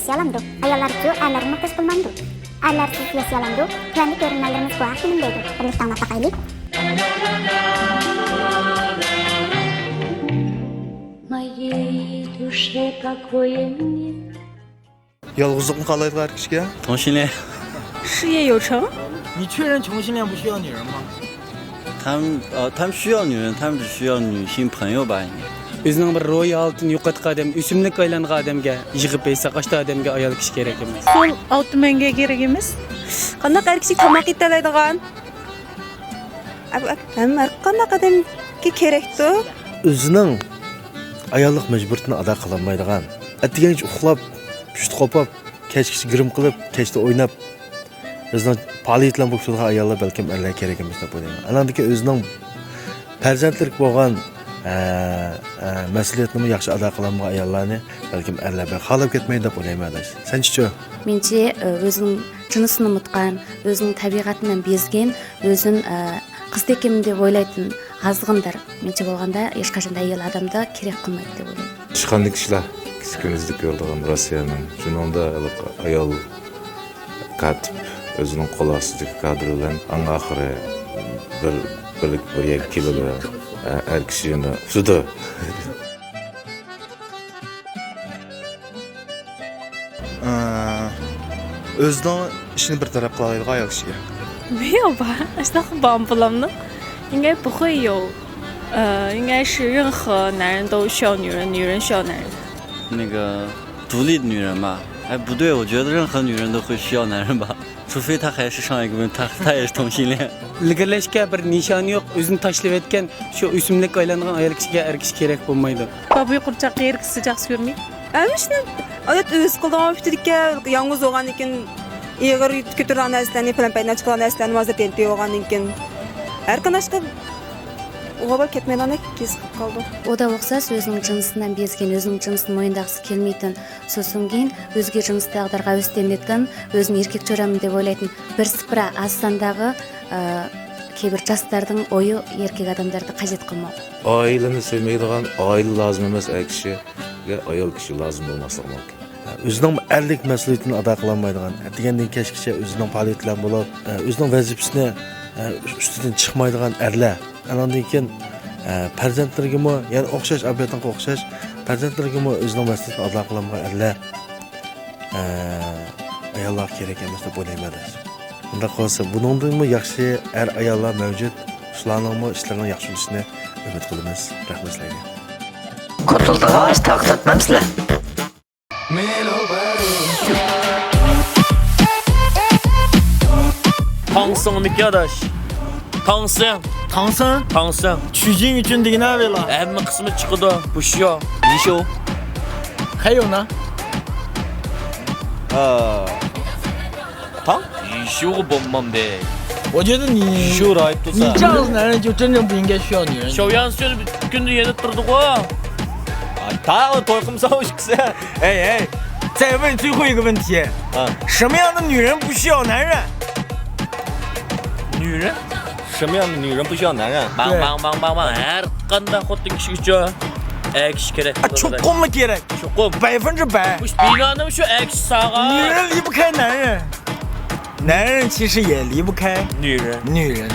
siyasiyalandı. Ayollar üçün erlerin muhtaç bulmandı. Erlersiz siyasiyalandı. Güvenlik görünmelerimiz bu filmdeydi. Birlikte anlataqaylı. Моей душе покоя нет. Yalnızlık mı kalaydı her kişiye? 同性恋，事业有成，你确认同性恋不需要女人吗？他们需要女人，他们只需要女性朋友吧？应该。 Özünün bir ro'yi altın yo'qotgan odam, o'simlik aylangan odamga, yig'ib paysa qashta odamga ayol kishi kerak emas. sol automanga kerak emas. Qanday er kishi tomoq yetalaydigan? Hamma qanday odamga kerakdi? Özünün ayollik mecburiyetini ada qilolmaydigan. Atdigancha uxlab, pushti qopab, kechgacha grim qilib, kechda o'ynab, o'zining faoliyatlan bo'lib turgan ayollar balkim erlar kerak emas deb o'ylayman. Anandaki o'zining farzandlik bo'lgan mas'uliyatni yaxshi ado qilolmagan ayollarni balkim erlar xalab ketmaydi deb o'ylayman adash. Senchi-chi? Menche o'zining jinsini unutgan, o'zining tabiatidan bezgan, o'zini qizdekkim deb o'ylaydigan azg'indir. Menche bo'lganda hech qachon ayol odamda kerak qilmaydi deb o'ylayman. Chiqandik ishlar kichkinizlik yo'ldagan Rossiyaning shunda ayol katib o'zining qo'l ostidagi kadr bilan eng oxiri bir kiloga er kishini usuda Özünün işini bir taraf qılaydı ayol kişiye. 没有吧？那很棒不了呢？应该不会有，应该是任何男人都需要女人，女人需要男人。那个独立的女人吧？哎，不对，我觉得任何女人都会需要男人吧，除非她还是上一个问题，她也是同性恋。 Ilgirlashga bir nishoni yo'q, o'zini tashlab etgan shu o'simlik aylangan ayol kishiga er kishi kerak bo'lmaydi. Babuy qurchaqqa er kisi yaxshi ko'rmaydi. Әмішні, әдет өз қылдыған өптедікке, яңыз оған екен, иығыр көтірген әсіләне, пәлемпәйін açıqlan әсіләне мазыр тенті оған екен. Әркін ашқы оға бар кетмейден кез қалды. O da o'xsas o'zining jinsidan bezgan, o'zining jinsini mo'yindag'isi kelmaydi. So'zdan keyin o'zga jinsdag'larga o'stendetgan, o'zini erkak ko'raman deb o'ylaydi. Bir sipra asandagi кейбір жастардың ойы еркек адамдарды қажет қылмау. oilani sevmaydigan oila lozim emas er kishiga ayol kishi lozim bo'lmasligi mumkin. Özünün erlik mas'uliyatini ado qilolmaydigan, degandan kechgacha o'zining faoliyatlar bo'lib, o'zining vazifasini ustidan chiqmaydigan erlar. Anandan keyin farzandlarga ya'ni o'xshash abiyatinga o'xshash farzandlarga o'zining mas'uliyatini ado qilolmagan erlar ayollar kerak emas deb o'ylayman. Bunda qolsa, buningdanmi yaxshi er ayollar mavjud. Shularning ishlarining yaxshi bo'lishini umid qilamiz. Rahmat sizlarga. Kurtulduğunuz taklit etmemizle. 唐僧的疙瘩，唐僧，唐僧唐僧，取经için de ne ver了？ M kısmı çıktı,不需要一休。还有呢？唐一休个蹦蹦的，我觉得你修了都是。你这样的男人就真正不应该需要女人。 小杨söyle günde yedi durdu ko. 他要多跟上是。哎，再问最后一个问题。什么样的女人不需要男人？女人？什么样的女人不需要男人？bang bang bang bang bang. Her qanday xotin kishi uchun kishi kerak. Çokum mu gerek? Çokum. 100%. Bu binanın şu kishi sağa. 女人离不开男人，男人其实也离不开女人。女人。